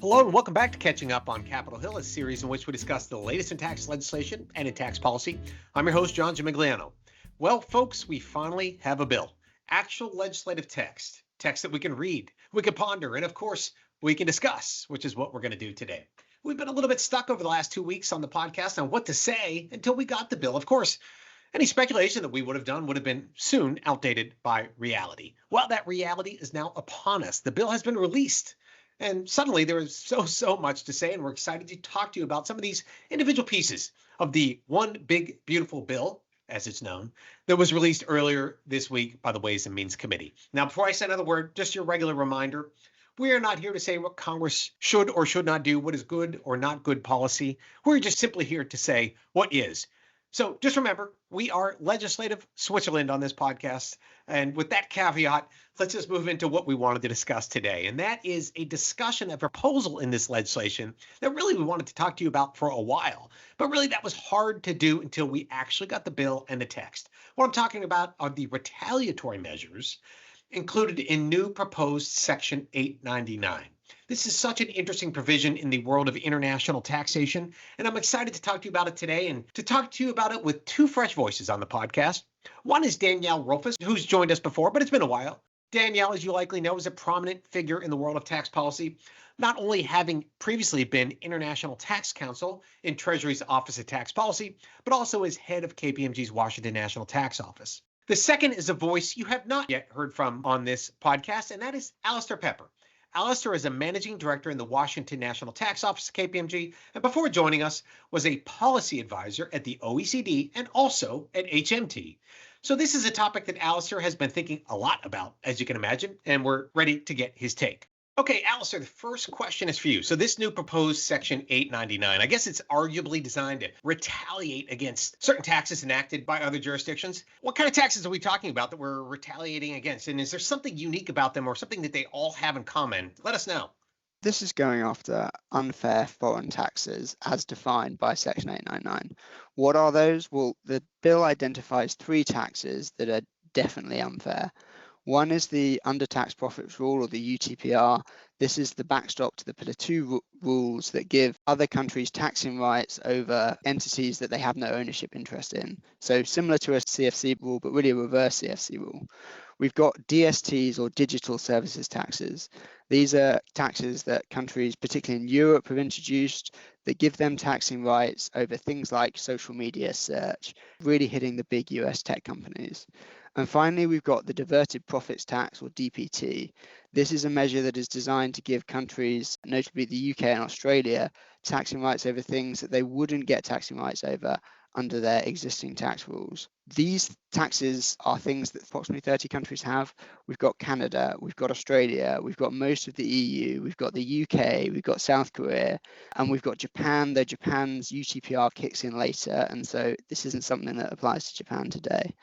Hello and welcome back to Catching Up on Capitol Hill, a series in which we discuss the latest in tax legislation and in tax policy. I'm your host, John Gimigliano. Well, folks, we finally have a bill. Actual legislative text that we can read, we can ponder, and of course, we can discuss, which is what we're going to do today. We've been a little bit stuck over the last 2 weeks on the podcast on what to say until we got the bill. Of course, any speculation that we would have done would have been soon outdated by reality. Well, that reality is now upon us. The bill has been released. And suddenly there is so much to say, and we're excited to talk to you about some of these individual pieces of the one big, beautiful bill, as it's known, that was released earlier this week by the Ways and Means Committee. Now, before I say another word, just your regular reminder, we are not here to say what Congress should or should not do, what is good or not good policy. We're just simply here to say what is. So just remember, we are legislative Switzerland on this podcast. And with that caveat, let's just move into what we wanted to discuss today. And that is a discussion, a proposal in this legislation that really we wanted to talk to you about for a while. But really that was hard to do until we actually got the bill and the text. What I'm talking about are the retaliatory measures included in new proposed Section 899. This is such an interesting provision in the world of international taxation, and I'm excited to talk to you about it today and to talk to you about it with two fresh voices on the podcast. One is Danielle Rolfes, who's joined us before, but it's been a while. Danielle, as you likely know, is a prominent figure in the world of tax policy, not only having previously been International Tax Counsel in Treasury's Office of Tax Policy, but also as head of KPMG's Washington National Tax Office. The second is a voice you have not yet heard from on this podcast, and that is Alastair Pepper. Alastair is a managing director in the Washington National Tax Office, KPMG, and before joining us was a policy advisor at the OECD and also at HMT. So this is a topic that Alastair has been thinking a lot about, as you can imagine, and we're ready to get his take. Okay, Alastair, the first question is for you. So this new proposed Section 899, I guess it's arguably designed to retaliate against certain taxes enacted by other jurisdictions. What kind of taxes are we talking about that we're retaliating against? And is there something unique about them or something that they all have in common? Let us know. This is going after unfair foreign taxes as defined by Section 899. What are those? Well, the bill identifies three taxes that are definitely unfair. One is the undertaxed profits rule, or the UTPR. This is the backstop to the Pillar 2 rules that give other countries taxing rights over entities that they have no ownership interest in. So similar to a CFC rule, but really a reverse CFC rule. We've got DSTs, or digital services taxes. These are taxes that countries, particularly in Europe, have introduced that give them taxing rights over things like social media search, really hitting the big US tech companies. And finally, we've got the diverted profits tax, or DPT. This is a measure that is designed to give countries, notably the UK and Australia, taxing rights over things that they wouldn't get taxing rights over under their existing tax rules. These taxes are things that approximately 30 countries have. We've got Canada, we've got Australia, we've got most of the EU, we've got the UK, we've got South Korea, and we've got Japan, though Japan's UTPR kicks in later, and so this isn't something that applies to Japan today.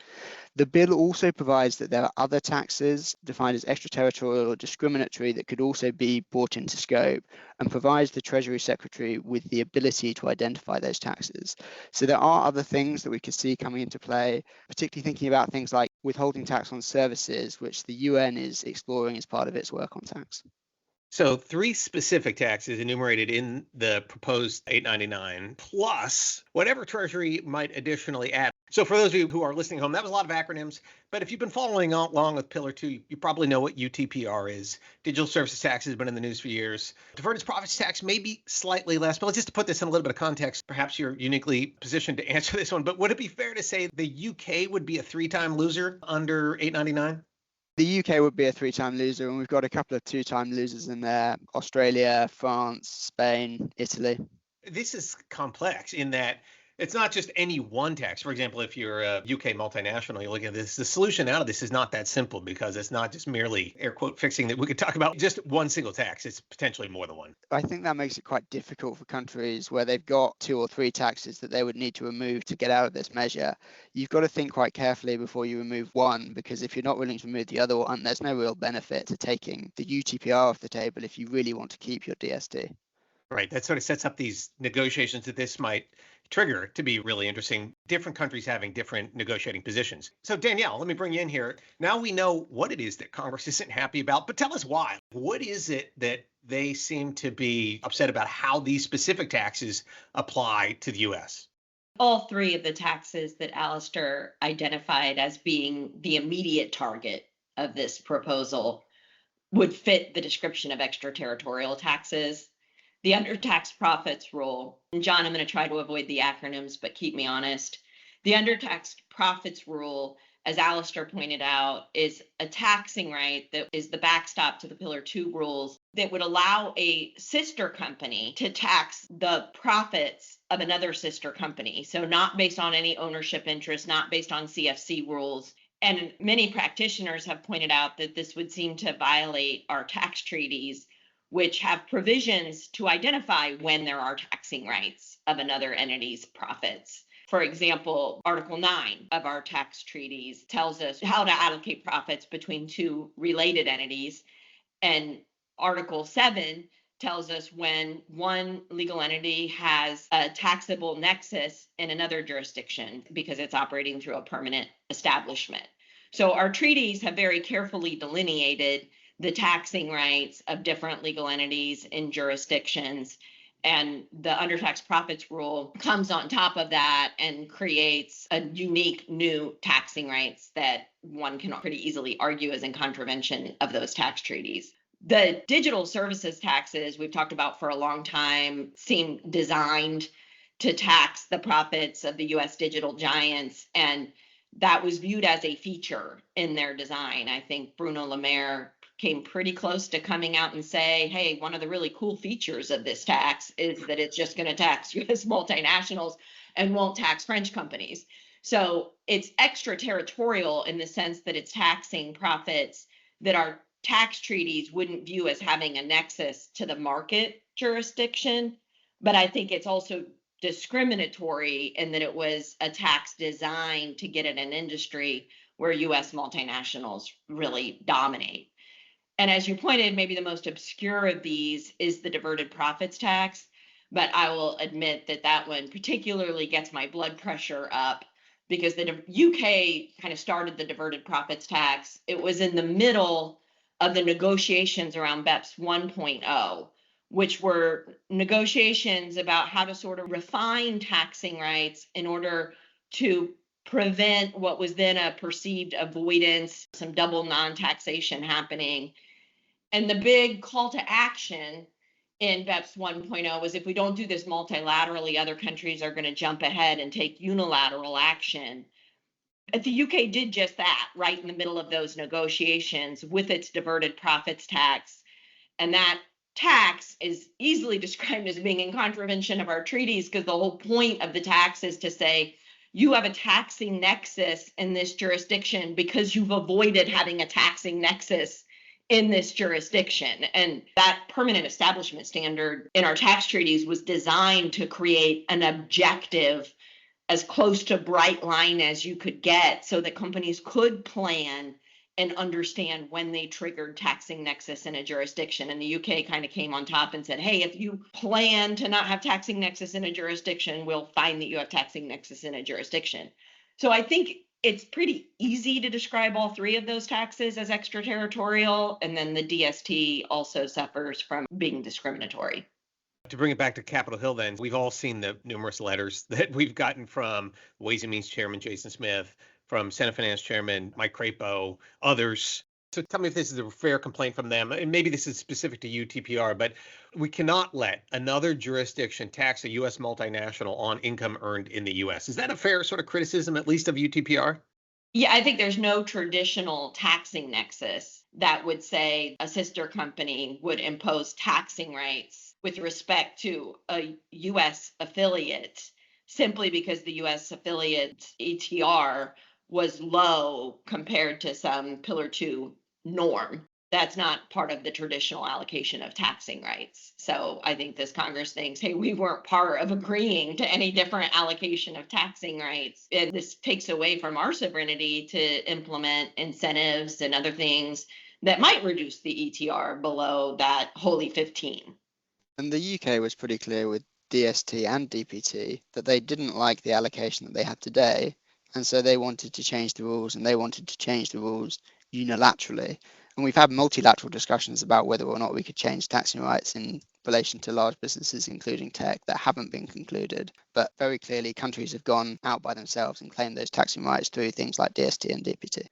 The bill also provides that there are other taxes defined as extraterritorial or discriminatory that could also be brought into scope, and provides the Treasury Secretary with the ability to identify those taxes. So there are other things that we could see coming into play, particularly thinking about things like withholding tax on services, which the UN is exploring as part of its work on tax. So three specific taxes enumerated in the proposed 899, plus whatever Treasury might additionally add. So for those of you who are listening home, that was a lot of acronyms, but if you've been following along with Pillar 2, you probably know what UTPR is. Digital services tax has been in the news for years. Deferred profits tax may be slightly less, but just to put this in a little bit of context, perhaps you're uniquely positioned to answer this one, but would it be fair to say the UK would be a three-time loser under 899? The UK would be a three-time loser, and we've got a couple of two-time losers in there: Australia, France, Spain, Italy. This is complex in that it's not just any one tax. For example, if you're a UK multinational, you look at this, the solution out of this is not that simple, because it's not just merely air quote fixing that we could talk about just one single tax. It's potentially more than one. I think that makes it quite difficult for countries where they've got two or three taxes that they would need to remove to get out of this measure. You've got to think quite carefully before you remove one, because if you're not willing to remove the other one, there's no real benefit to taking the UTPR off the table if you really want to keep your DST. Right. That sort of sets up these negotiations that this might trigger to be really interesting. Different countries having different negotiating positions. So, Danielle, let me bring you in here. Now we know what it is that Congress isn't happy about, but tell us why. What is it that they seem to be upset about how these specific taxes apply to the U.S.? All three of the taxes that Alistair identified as being the immediate target of this proposal would fit the description of extraterritorial taxes. The undertaxed profits rule, and John, I'm going to try to avoid the acronyms, but keep me honest. The undertaxed profits rule, as Alistair pointed out, is a taxing right that is the backstop to the Pillar 2 rules that would allow a sister company to tax the profits of another sister company. So not based on any ownership interest, not based on CFC rules. And many practitioners have pointed out that this would seem to violate our tax treaties, which have provisions to identify when there are taxing rights of another entity's profits. For example, Article 9 of our tax treaties tells us how to allocate profits between two related entities. And Article 7 tells us when one legal entity has a taxable nexus in another jurisdiction because it's operating through a permanent establishment. So our treaties have very carefully delineated the taxing rights of different legal entities in jurisdictions. And the undertaxed profits rule comes on top of that and creates a unique new taxing rights that one can pretty easily argue is in contravention of those tax treaties. The digital services taxes we've talked about for a long time seem designed to tax the profits of the US digital giants, and that was viewed as a feature in their design. I think Bruno Le Maire came pretty close to coming out and say, hey, one of the really cool features of this tax is that it's just going to tax US multinationals and won't tax French companies. So it's extraterritorial in the sense that it's taxing profits that our tax treaties wouldn't view as having a nexus to the market jurisdiction. But I think it's also discriminatory in that it was a tax designed to get at an industry where US multinationals really dominate. And as you pointed, maybe the most obscure of these is the diverted profits tax. But I will admit that that one particularly gets my blood pressure up because the UK kind of started the diverted profits tax. It was in the middle of the negotiations around BEPS 1.0, which were negotiations about how to sort of refine taxing rights in order to prevent what was then a perceived avoidance, some double non-taxation happening. And the big call to action in BEPS 1.0 was if we don't do this multilaterally, other countries are going to jump ahead and take unilateral action. But the UK did just that right in the middle of those negotiations with its diverted profits tax. And that tax is easily described as being in contravention of our treaties because the whole point of the tax is to say, you have a taxing nexus in this jurisdiction because you've avoided having a taxing nexus in this jurisdiction. And that permanent establishment standard in our tax treaties was designed to create an objective as close to bright line as you could get so that companies could plan and understand when they triggered taxing nexus in a jurisdiction. And the UK kind of came on top and said, hey, if you plan to not have taxing nexus in a jurisdiction, we'll find that you have taxing nexus in a jurisdiction. So I think it's pretty easy to describe all three of those taxes as extraterritorial, and then the DST also suffers from being discriminatory. To bring it back to Capitol Hill, then, we've all seen the numerous letters that we've gotten from Ways and Means Chairman Jason Smith, from Senate Finance Chairman Mike Crapo, others. So tell me if this is a fair complaint from them, and maybe this is specific to UTPR, but we cannot let another jurisdiction tax a U.S. multinational on income earned in the U.S. Is that a fair sort of criticism, at least of UTPR? Yeah, I think there's no traditional taxing nexus that would say a sister company would impose taxing rights with respect to a U.S. affiliate simply because the U.S. affiliate ETR was low compared to some Pillar 2 norm. That's not part of the traditional allocation of taxing rights. So I think this Congress thinks, hey, we weren't part of agreeing to any different allocation of taxing rights. And this takes away from our sovereignty to implement incentives and other things that might reduce the ETR below that holy 15. And the UK was pretty clear with DST and DPT that they didn't like the allocation that they have today. And so they wanted to change the rules, and they wanted to change the rules unilaterally. And we've had multilateral discussions about whether or not we could change taxing rights in relation to large businesses, including tech, that haven't been concluded. But very clearly, countries have gone out by themselves and claimed those taxing rights through things like DST and DPT.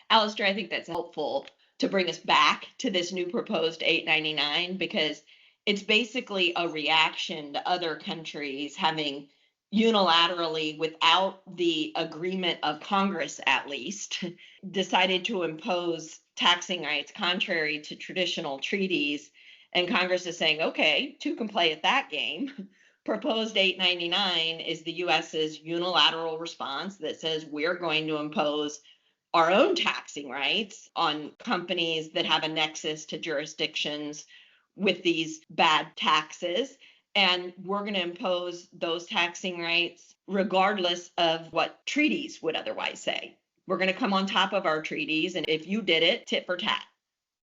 Alistair, I think that's helpful to bring us back to this new proposed 899, because it's basically a reaction to other countries having unilaterally, without the agreement of Congress at least, decided to impose taxing rights contrary to traditional treaties. And Congress is saying, okay, two can play at that game. Proposed 899 is the US's unilateral response that says we're going to impose our own taxing rights on companies that have a nexus to jurisdictions with these bad taxes. And we're going to impose those taxing rights regardless of what treaties would otherwise say. We're going to come on top of our treaties. And if you did it, tit for tat.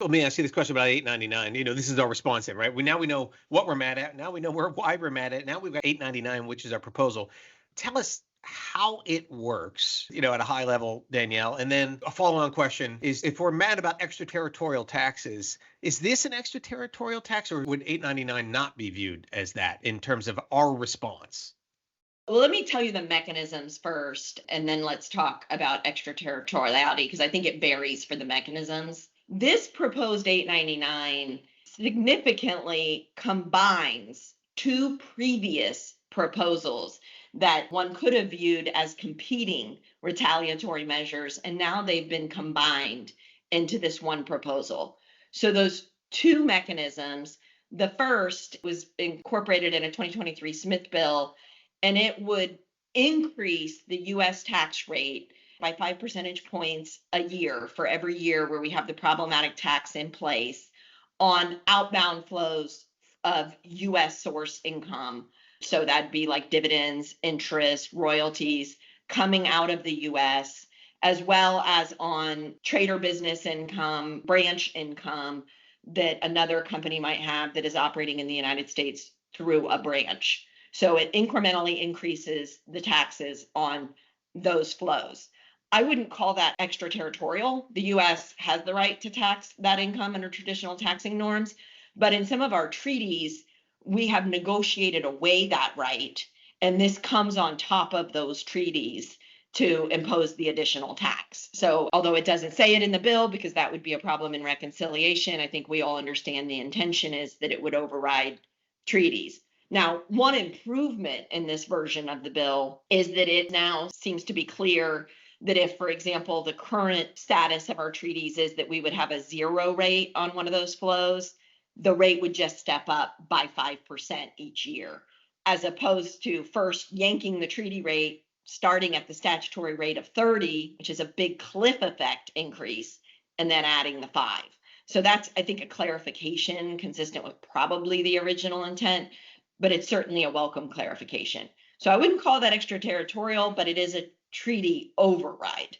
Let me ask you this question about 899. This is our response here, right? Now we know what we're mad at. Now we know why we're mad at. Now we've got 899, which is our proposal. Tell us how it works, at a high level, Danielle. And then a follow-on question is, if we're mad about extraterritorial taxes, is this an extraterritorial tax, or would 899 not be viewed as that in terms of our response? Well, let me tell you the mechanisms first, and then let's talk about extraterritoriality, because I think it varies for the mechanisms. This proposed 899 significantly combines two previous proposals that one could have viewed as competing retaliatory measures, and now they've been combined into this one proposal. So those two mechanisms, the first was incorporated in a 2023 Smith bill, and it would increase the US tax rate by 5 percentage points a year for every year where we have the problematic tax in place on outbound flows of US source income. So that'd be like dividends, interest, royalties coming out of the US, as well as on trader business income, branch income that another company might have that is operating in the United States through a branch. So it incrementally increases the taxes on those flows. I wouldn't call that extraterritorial. The US has the right to tax that income under traditional taxing norms, but in some of our treaties, we have negotiated away that right, and this comes on top of those treaties to impose the additional tax. So although it doesn't say it in the bill, because that would be a problem in reconciliation, I think we all understand the intention is that it would override treaties. Now, one improvement in this version of the bill is that it now seems to be clear that if, for example, the current status of our treaties is that we would have a zero rate on one of those flows, the rate would just step up by 5% each year, as opposed to first yanking the treaty rate, starting at the statutory rate of 30, which is a big cliff effect increase, and then adding the 5. So that's, I think, a clarification consistent with probably the original intent, but it's certainly a welcome clarification. So I wouldn't call that extraterritorial, but it is a treaty override.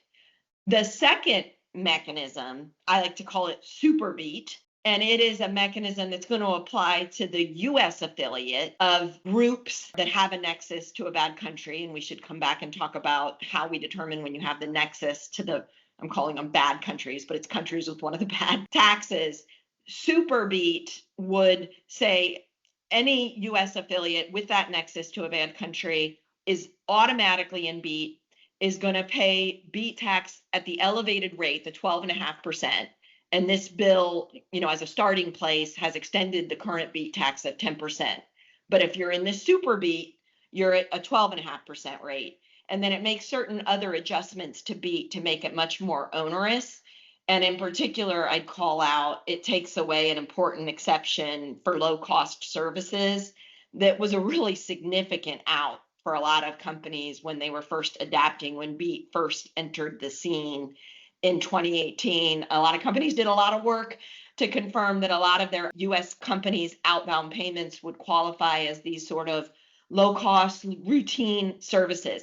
The second mechanism, I like to call it SuperBeat, and it is a mechanism that's going to apply to the US affiliate of groups that have a nexus to a bad country. And we should come back and talk about how we determine when you have the nexus to the, I'm calling them bad countries, but it's countries with one of the bad taxes. SuperBeat would say any US affiliate with that nexus to a bad country is automatically in BEAT, is going to pay BEAT tax at the elevated rate, the 12.5%. And this bill, as a starting place, has extended the current BEAT tax at 10%. But if you're in the SuperBeat, you're at a 12.5% rate. And then it makes certain other adjustments to BEAT to make it much more onerous. And in particular, I'd call out, it takes away an important exception for low-cost services that was a really significant out for a lot of companies when they were first adapting, when BEAT first entered the scene in 2018. A lot of companies did a lot of work to confirm that a lot of their US companies' outbound payments would qualify as these sort of low-cost routine services.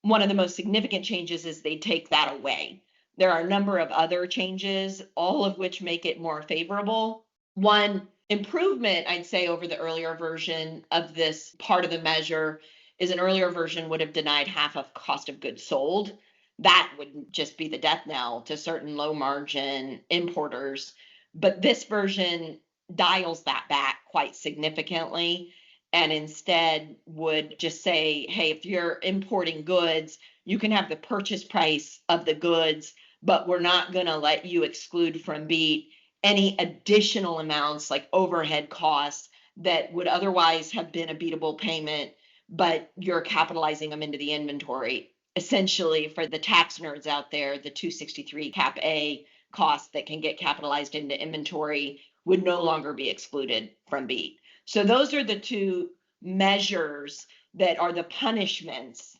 One of the most significant changes is they take that away. There are a number of other changes, all of which make it more favorable. One, improvement, I'd say, over the earlier version of this part of the measure is an earlier version would have denied half of cost of goods sold. That would just be the death knell to certain low margin importers. But this version dials that back quite significantly and instead would just say, hey, if you're importing goods, you can have the purchase price of the goods, but we're not going to let you exclude from BEAT any additional amounts like overhead costs that would otherwise have been a beatable payment, but you're capitalizing them into the inventory. Essentially, for the tax nerds out there, the 263 Cap A cost that can get capitalized into inventory would no longer be excluded from BEAT. So those are the two measures that are the punishments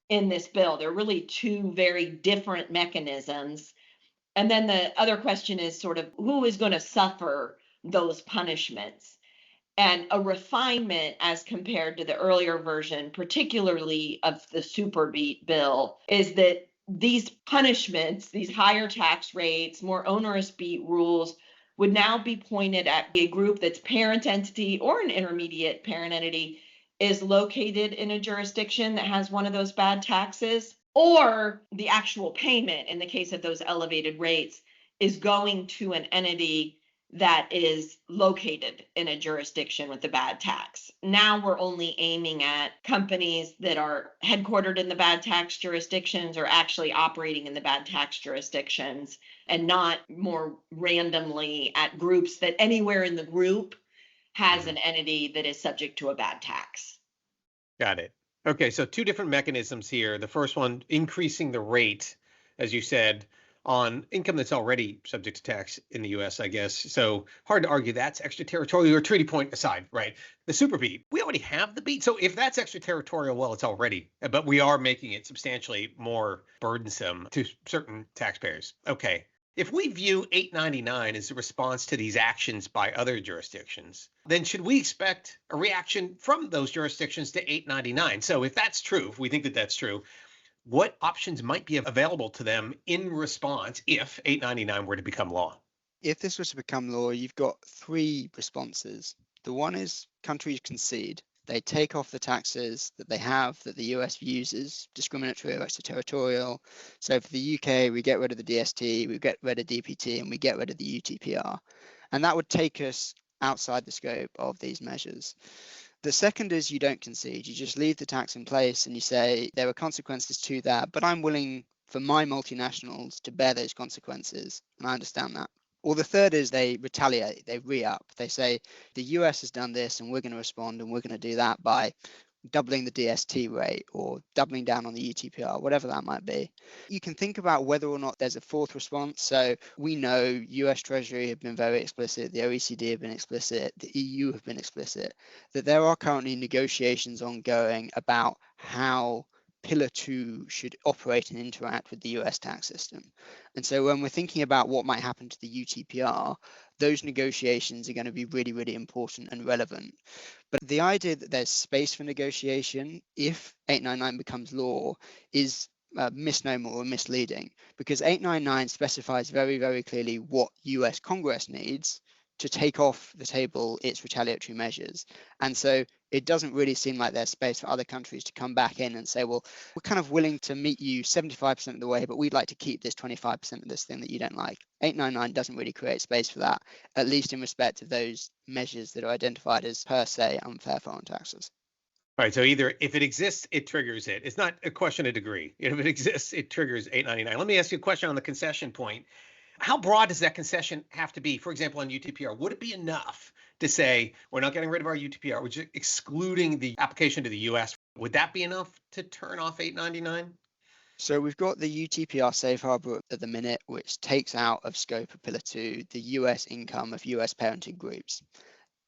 in this bill. They're really two very different mechanisms. And then the other question is sort of who is going to suffer those punishments? And a refinement as compared to the earlier version, particularly of the Super BEAT bill, is that these punishments, these higher tax rates, more onerous BEAT rules, would now be pointed at a group that's parent entity or an intermediate parent entity is located in a jurisdiction that has one of those bad taxes, or the actual payment in the case of those elevated rates is going to an entity that is located in a jurisdiction with the bad tax. Now we're only aiming at companies that are headquartered in the bad tax jurisdictions or actually operating in the bad tax jurisdictions, and not more randomly at groups that anywhere in the group has an entity that is subject to a bad tax. Got it. Okay, so two different mechanisms here. The first one, increasing the rate, as you said, on income that's already subject to tax in the US, I guess. So hard to argue that's extraterritorial or treaty point aside, right? The Super BEAT, we already have the BEAT. So if that's extraterritorial, well, it's already, but we are making it substantially more burdensome to certain taxpayers. Okay. If we view 899 as a response to these actions by other jurisdictions, then should we expect a reaction from those jurisdictions to 899? So if that's true, if we think that that's true, what options might be available to them in response if 899 were to become law? If this was to become law, you've got three responses. The one is countries concede. They take off the taxes that they have that the US views as discriminatory or extraterritorial. So for the UK, we get rid of the DST, we get rid of DPT, and we get rid of the UTPR. And that would take us outside the scope of these measures. The second is you don't concede. You just leave the tax in place and you say there are consequences to that, but I'm willing for my multinationals to bear those consequences. And I understand that. Or the third is they retaliate, they re-up. They say the US has done this and we're going to respond, and we're going to do that by doubling the DST rate or doubling down on the UTPR, whatever that might be. You can think about whether or not there's a fourth response. So we know US Treasury have been very explicit, the OECD have been explicit, the EU have been explicit, that there are currently negotiations ongoing about how Pillar 2 should operate and interact with the US tax system. And so when we're thinking about what might happen to the UTPR, those negotiations are going to be really, really important and relevant. But the idea that there's space for negotiation if 899 becomes law is a misnomer or misleading, because 899 specifies very, very clearly what US Congress needs to take off the table its retaliatory measures. And so it doesn't really seem like there's space for other countries to come back in and say, well, we're kind of willing to meet you 75% of the way, but we'd like to keep this 25% of this thing that you don't like. 899 doesn't really create space for that, at least in respect of those measures that are identified as per se unfair foreign taxes. All right, so either if it exists, it triggers it. It's not a question of degree. If it exists, it triggers 899. Let me ask you a question on the concession point. How broad does that concession have to be? For example, on UTPR, would it be enough to say we're not getting rid of our UTPR, we're just excluding the application to the US? Would that be enough to turn off 899? So we've got the UTPR safe harbor at the minute, which takes out of scope of Pillar 2 the US income of US parented groups.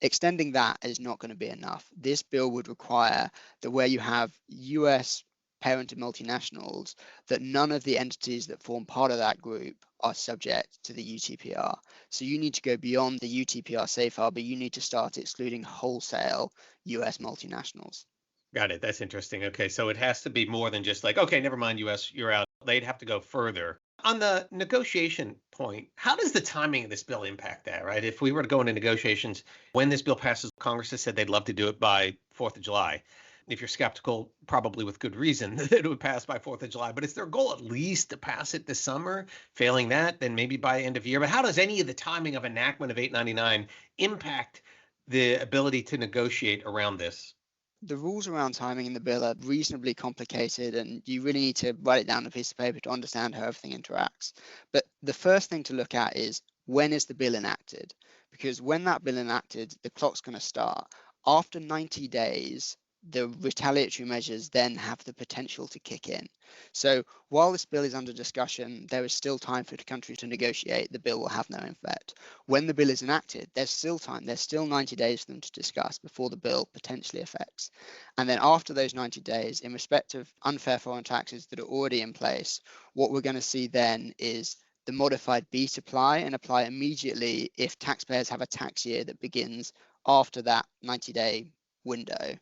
Extending that is not going to be enough. This bill would require that where you have US parented multinationals, that none of the entities that form part of that group are subject to the UTPR. So you need to go beyond the UTPR safe harbor. You need to start excluding wholesale US multinationals. Got it. That's interesting. Okay, so it has to be more than just like, okay, never mind US, you're out. They'd have to go further. On the negotiation point, how does the timing of this bill impact that, right? If we were to go into negotiations, when this bill passes, Congress has said they'd love to do it by 4th of July. If you're skeptical, probably with good reason, that it would pass by 4th of July. But is their goal at least to pass it this summer? Failing that, then maybe by end of year. But how does any of the timing of enactment of 899 impact the ability to negotiate around this? The rules around timing in the bill are reasonably complicated, and you really need to write it down on a piece of paper to understand how everything interacts. But the first thing to look at is, when is the bill enacted? Because when that bill enacted, the clock's going to start. After 90 days, the retaliatory measures then have the potential to kick in. So while this bill is under discussion, there is still time for the country to negotiate. The bill will have no effect. When the bill is enacted, there's still time. There's still 90 days for them to discuss before the bill potentially affects. And then after those 90 days, in respect of unfair foreign taxes that are already in place, what we're going to see then is the modified BEAT apply and apply immediately if taxpayers have a tax year that begins after that 90-day window.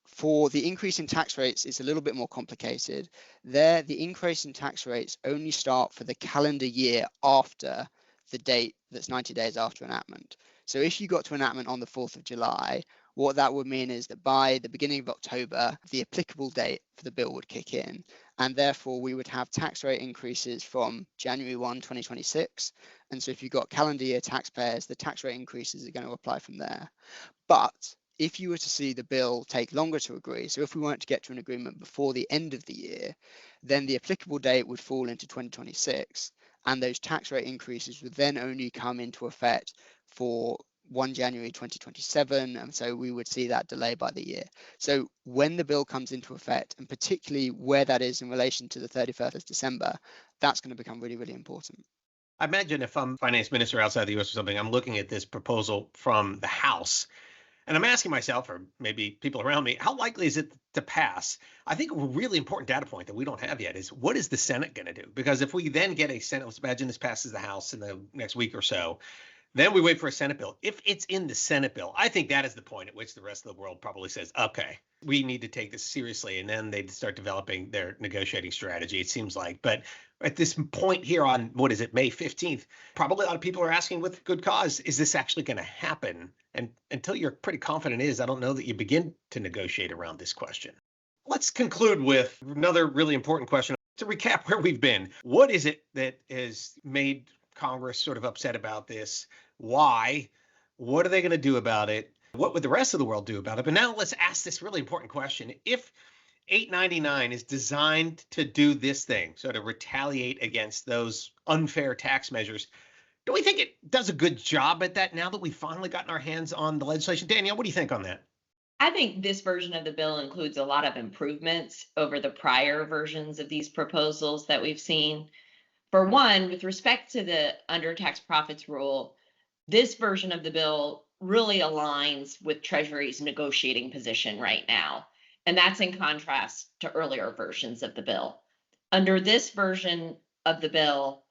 For the increase in tax rates, it's a little bit more complicated. There, the increase in tax rates only start for the calendar year after the date that's 90 days after enactment. So if you got to enactment on the 4th of July, what that would mean is that by the beginning of October, the applicable date for the bill would kick in. And therefore, we would have tax rate increases from January 1, 2026. And so if you've got calendar year taxpayers, the tax rate increases are going to apply from there. But if you were to see the bill take longer to agree, so if we weren't to get to an agreement before the end of the year, then the applicable date would fall into 2026, and those tax rate increases would then only come into effect for 1 January 2027, and so we would see that delay by the year. So when the bill comes into effect, and particularly where that is in relation to the 31st of December, that's going to become really, really important. I imagine if I'm finance minister outside the US or something, I'm looking at this proposal from the House. And I'm asking myself, or maybe people around me, how likely is it to pass? I think a really important data point that we don't have yet is, what is the Senate going to do? Because if we then get a Senate, let's imagine this passes the House in the next week or so, then we wait for a Senate bill. If it's in the Senate bill, I think that is the point at which the rest of the world probably says, okay, we need to take this seriously. And then they start developing their negotiating strategy, it seems like. But at this point here on, what is it, May 15th, probably a lot of people are asking with good cause, is this actually going to happen? And until you're pretty confident it is, I don't know that you begin to negotiate around this question. Let's conclude with another really important question. To recap where we've been, what is it that has made Congress sort of upset about this? Why? What are they going to do about it? What would the rest of the world do about it? But now let's ask this really important question. If 899 is designed to do this thing, so to retaliate against those unfair tax measures, do we think it does a good job at that now that we've finally gotten our hands on the legislation? Danielle, what do you think on that? I think this version of the bill includes a lot of improvements over the prior versions of these proposals that we've seen. For one, with respect to the undertax profits rule, this version of the bill really aligns with Treasury's negotiating position right now. And that's in contrast to earlier versions of the bill. Under this version of the bill,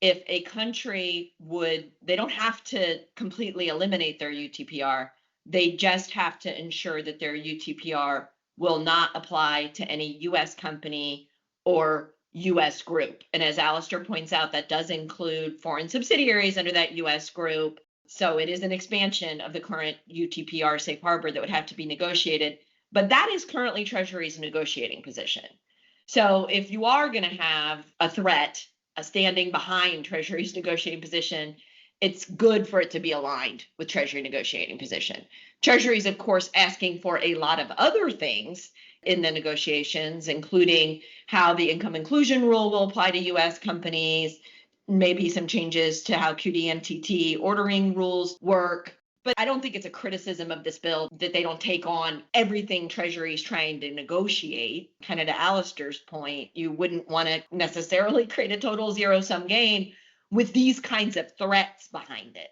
if a country they don't have to completely eliminate their UTPR, they just have to ensure that their UTPR will not apply to any US company or US group. And as Alistair points out, that does include foreign subsidiaries under that US group. So it is an expansion of the current UTPR safe harbor that would have to be negotiated. But that is currently Treasury's negotiating position. So if you are going to have a threat, a standing behind Treasury's negotiating position, it's good for it to be aligned with Treasury negotiating position. Treasury is, of course, asking for a lot of other things in the negotiations, including how the income inclusion rule will apply to US companies, maybe some changes to how QDMTT ordering rules work. But I don't think it's a criticism of this bill that they don't take on everything Treasury is trying to negotiate. Kind of to Alistair's point, you wouldn't want to necessarily create a total zero-sum game with these kinds of threats behind it.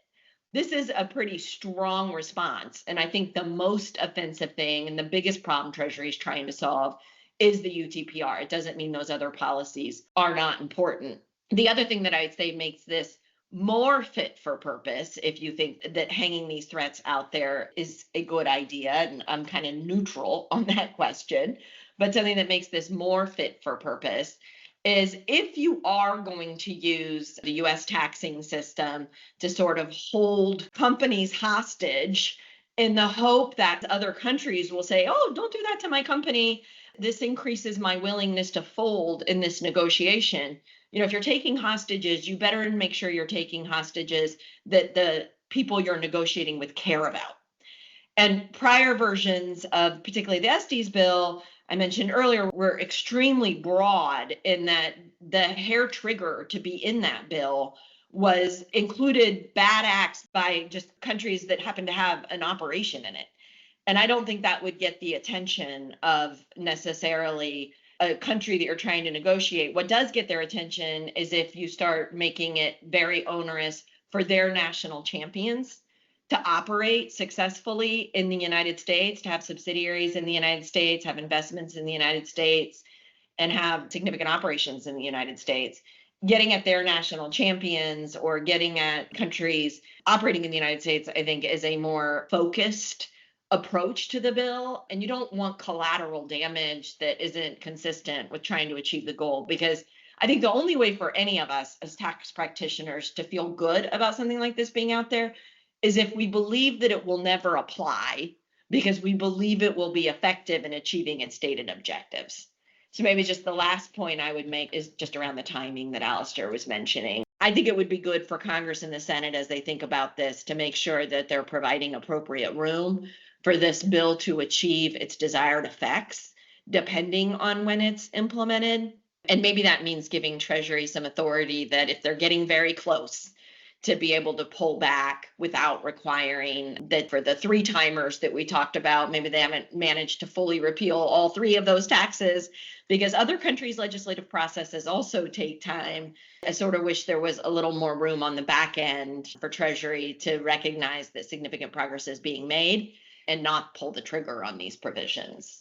This is a pretty strong response. And I think the most offensive thing and the biggest problem Treasury is trying to solve is the UTPR. It doesn't mean those other policies are not important. The other thing that I'd say makes this more fit for purpose, if you think that hanging these threats out there is a good idea, and I'm kind of neutral on that question, but something that makes this more fit for purpose is if you are going to use the US taxing system to sort of hold companies hostage in the hope that other countries will say, oh, don't do that to my company. This increases my willingness to fold in this negotiation. If you're taking hostages, you better make sure you're taking hostages that the people you're negotiating with care about. And prior versions of particularly the Estes bill, I mentioned earlier, were extremely broad in that the hair trigger to be in that bill was included bad acts by just countries that happen to have an operation in it. And I don't think that would get the attention of necessarily a country that you're trying to negotiate. What does get their attention is if you start making it very onerous for their national champions to operate successfully in the United States, to have subsidiaries in the United States, have investments in the United States, and have significant operations in the United States. Getting at their national champions or getting at countries operating in the United States, I think, is a more focused approach to the bill. And you don't want collateral damage that isn't consistent with trying to achieve the goal, because I think the only way for any of us as tax practitioners to feel good about something like this being out there is if we believe that it will never apply because we believe it will be effective in achieving its stated objectives. So maybe just the last point I would make is just around the timing that Alistair was mentioning. I think it would be good for Congress and the Senate as they think about this to make sure that they're providing appropriate room for this bill to achieve its desired effects, depending on when it's implemented. And maybe that means giving Treasury some authority that if they're getting very close, to be able to pull back without requiring that for the three timers that we talked about, maybe they haven't managed to fully repeal all three of those taxes, because other countries' legislative processes also take time. I sort of wish there was a little more room on the back end for Treasury to recognize that significant progress is being made and not pull the trigger on these provisions.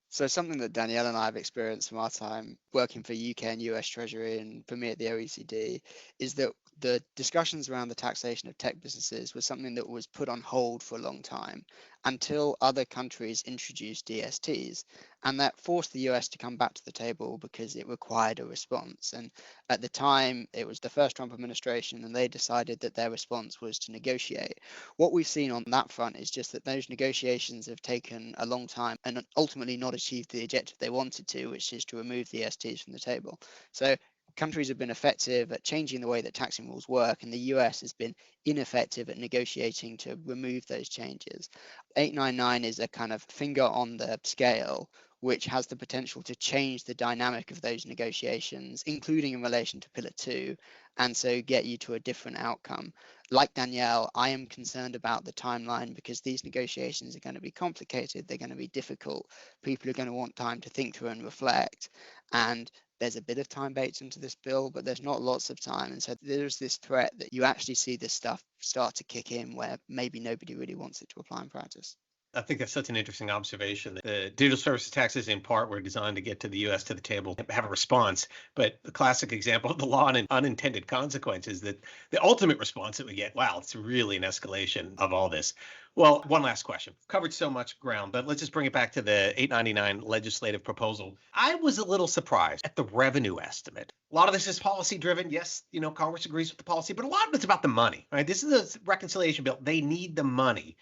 So something that Danielle and I have experienced from our time working for UK and US Treasury, and for me at the OECD, is that the discussions around the taxation of tech businesses was something that was put on hold for a long time until other countries introduced DSTs. And that forced the US to come back to the table because it required a response. And at the time, it was the first Trump administration, and they decided that their response was to negotiate. What we've seen on that front is just that those negotiations have taken a long time and ultimately not achieved the objective they wanted to, which is to remove the STs from the table. So countries have been effective at changing the way that taxing rules work, and the US has been ineffective at negotiating to remove those changes. 899 is a kind of finger on the scale, which has the potential to change the dynamic of those negotiations, including in relation to Pillar 2, and so get you to a different outcome. Like Danielle, I am concerned about the timeline because these negotiations are going to be complicated, they're going to be difficult, people are going to want time to think through and reflect, and there's a bit of time baked into this bill, but there's not lots of time. And so there's this threat that you actually see this stuff start to kick in where maybe nobody really wants it to apply in practice. I think that's such an interesting observation. The digital services taxes in part were designed to get to the U.S. to the table, have a response. But the classic example of the law and unintended consequences, that the ultimate response that we get, wow, it's really an escalation of all this. Well, one last question. Covered so much ground, but let's just bring it back to the 899 legislative proposal. I was a little surprised at the revenue estimate. A lot of this is policy driven. Yes, Congress agrees with the policy, but a lot of it's about the money, right? This is a reconciliation bill. They need the money.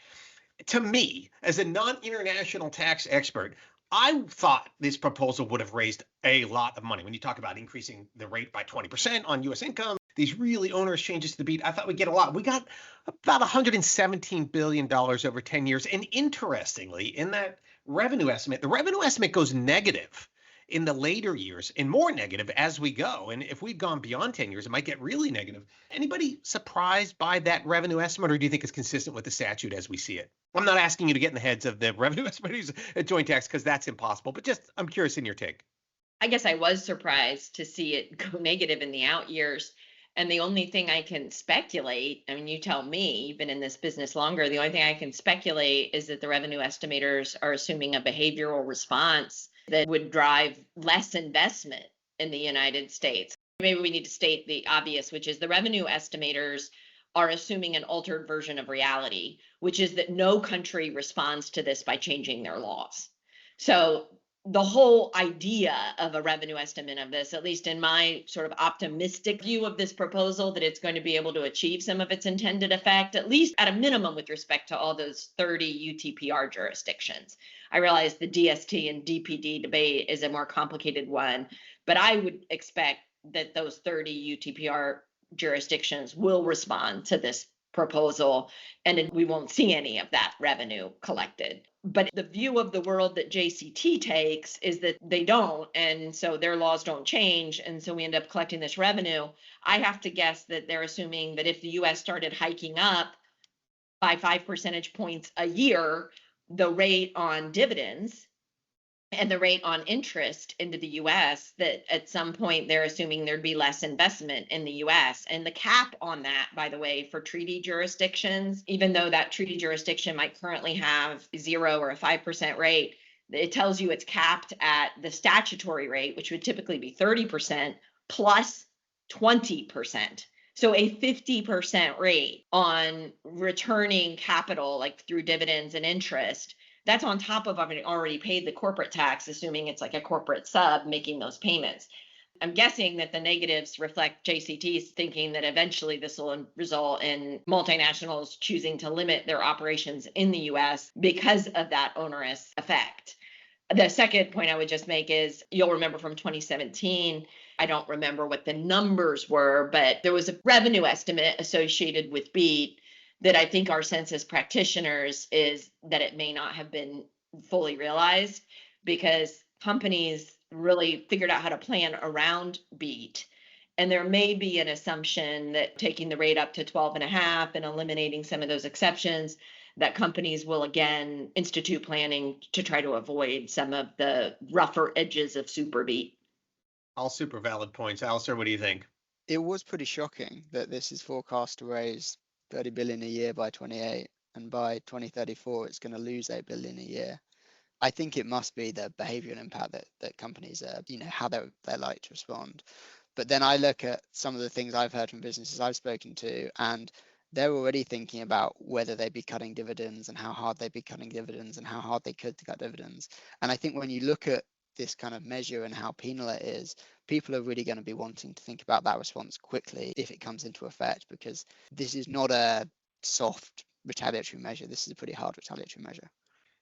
To me, as a non-international tax expert, I thought this proposal would have raised a lot of money. When you talk about increasing the rate by 20% on U.S. income, these really onerous changes to the BEAT, I thought we'd get a lot. We got about $117 billion over 10 years. And interestingly, in that revenue estimate, the revenue estimate goes negative in the later years and more negative as we go. And if we'd gone beyond 10 years, it might get really negative. Anybody surprised by that revenue estimate, or do you think it's consistent with the statute as we see it? I'm not asking you to get in the heads of the revenue estimators at joint tax because that's impossible, but just I'm curious in your take. I guess I was surprised to see it go negative in the out years. And the only thing I can speculate, I mean, you tell me, you've been in this business longer, the only thing I can speculate is that the revenue estimators are assuming a behavioral response that would drive less investment in the United States. Maybe we need to state the obvious, which is the revenue estimators are assuming an altered version of reality, which is that no country responds to this by changing their laws. So the whole idea of a revenue estimate of this, at least in my sort of optimistic view of this proposal, that it's going to be able to achieve some of its intended effect, at least at a minimum with respect to all those 30 UTPR jurisdictions. I realize the DST and DPD debate is a more complicated one, but I would expect that those 30 UTPR jurisdictions will respond to this proposal, and we won't see any of that revenue collected. But the view of the world that JCT takes is that they don't, and so their laws don't change, and so we end up collecting this revenue. I have to guess that they're assuming that if the US started hiking up by 5 percentage points a year, the rate on dividends and the rate on interest into the US, that at some point they're assuming there'd be less investment in the US. And the cap on that, by the way, for treaty jurisdictions, even though that treaty jurisdiction might currently have 0 or a 5% rate, it tells you it's capped at the statutory rate, which would typically be 30% plus 20%. So a 50% rate on returning capital, like through dividends and interest, that's on top of having already paid the corporate tax, assuming it's like a corporate sub making those payments. I'm guessing that the negatives reflect JCT's thinking that eventually this will result in multinationals choosing to limit their operations in the US because of that onerous effect. The second point I would just make is, you'll remember from 2017, I don't remember what the numbers were, but there was a revenue estimate associated with BEAT that I think our census practitioners is that it may not have been fully realized, because companies really figured out how to plan around BEAT. And there may be an assumption that taking the rate up to 12.5 and eliminating some of those exceptions, that companies will again institute planning to try to avoid some of the rougher edges of super BEAT. All super valid points. Alistair, what do you think? It was pretty shocking that this is forecast to raise 30 billion a year by 28, and by 2034 it's going to lose 8 billion a year. I think it must be the behavioral impact that companies are, how they're like to respond. But then I look at some of the things I've heard from businesses I've spoken to, and they're already thinking about whether they'd be cutting dividends and how hard they'd be cutting dividends and how hard they could to cut dividends. And I think when you look at this kind of measure and how penal it is, people are really going to be wanting to think about that response quickly if it comes into effect, because this is not a soft retaliatory measure. This is a pretty hard retaliatory measure.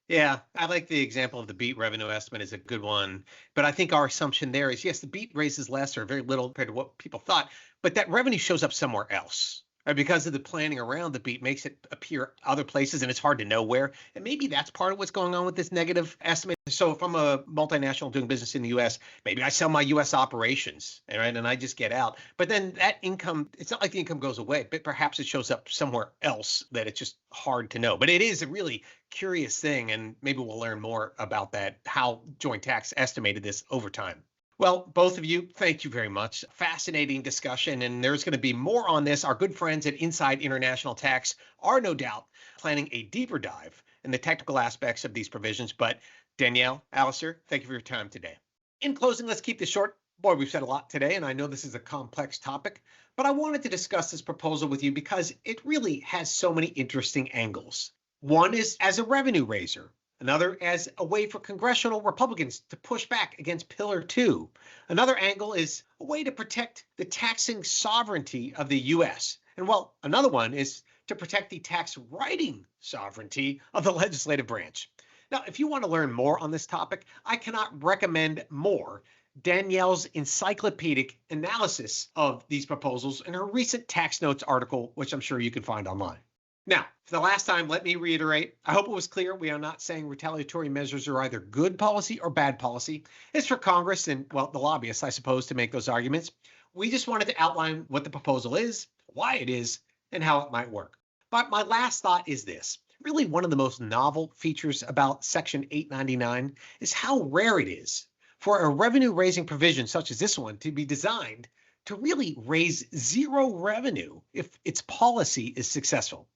Yeah, I like the example of the BEAT revenue estimate is a good one. But I think our assumption there is, yes, the BEAT raises less or very little compared to what people thought, but that revenue shows up somewhere else. Because of the planning around the BEAT makes it appear other places, and it's hard to know where. And maybe that's part of what's going on with this negative estimate. So if I'm a multinational doing business in the US, maybe I sell my US operations, right, and I just get out. But then that income, it's not like the income goes away, but perhaps it shows up somewhere else that it's just hard to know. But it is a really curious thing, and maybe we'll learn more about that, how joint tax estimated this over time. Well, both of you, thank you very much. Fascinating discussion, and there's going to be more on this. Our good friends at Inside International Tax are no doubt planning a deeper dive in the technical aspects of these provisions. But Danielle, Alistair, thank you for your time today. In closing, let's keep this short. Boy, we've said a lot today, and I know this is a complex topic, but I wanted to discuss this proposal with you because it really has so many interesting angles. One is as a revenue raiser. Another as a way for congressional Republicans to push back against Pillar 2. Another angle is a way to protect the taxing sovereignty of the U.S. And well, another one is to protect the tax writing sovereignty of the legislative branch. Now, if you want to learn more on this topic, I cannot recommend more Danielle's encyclopedic analysis of these proposals in her recent Tax Notes article, which I'm sure you can find online. Now, for the last time, let me reiterate, I hope it was clear we are not saying retaliatory measures are either good policy or bad policy. It's for Congress and, well, the lobbyists, I suppose, to make those arguments. We just wanted to outline what the proposal is, why it is, and how it might work. But my last thought is this. Really, one of the most novel features about Section 899 is how rare it is for a revenue-raising provision such as this one to be designed to really raise zero revenue if its policy is successful.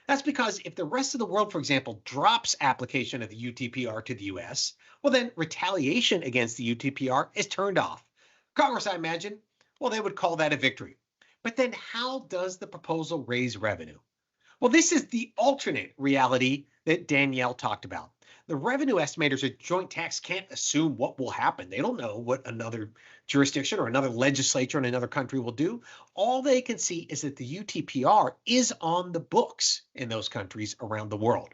That's because if the rest of the world, for example, drops application of the UTPR to the US, well, then retaliation against the UTPR is turned off. Congress, I imagine, well, they would call that a victory. But then how does the proposal raise revenue? Well, this is the alternate reality that Danielle talked about. The revenue estimators at joint tax can't assume what will happen. They don't know what another jurisdiction or another legislature in another country will do. All they can see is that the UTPR is on the books in those countries around the world.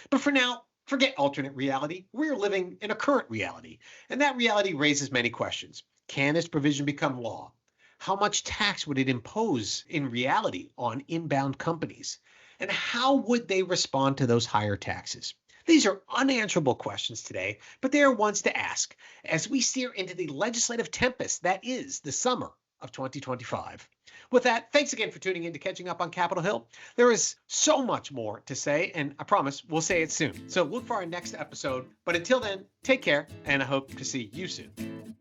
But for now, forget alternate reality. We're living in a current reality, and that reality raises many questions. Can this provision become law? How much tax would it impose in reality on inbound companies? And how would they respond to those higher taxes? These are unanswerable questions today, but they are ones to ask as we steer into the legislative tempest that is the summer of 2025. With that, thanks again for tuning in to Catching Up on Capitol Hill. There is so much more to say, and I promise we'll say it soon. So look for our next episode. But until then, take care, and I hope to see you soon.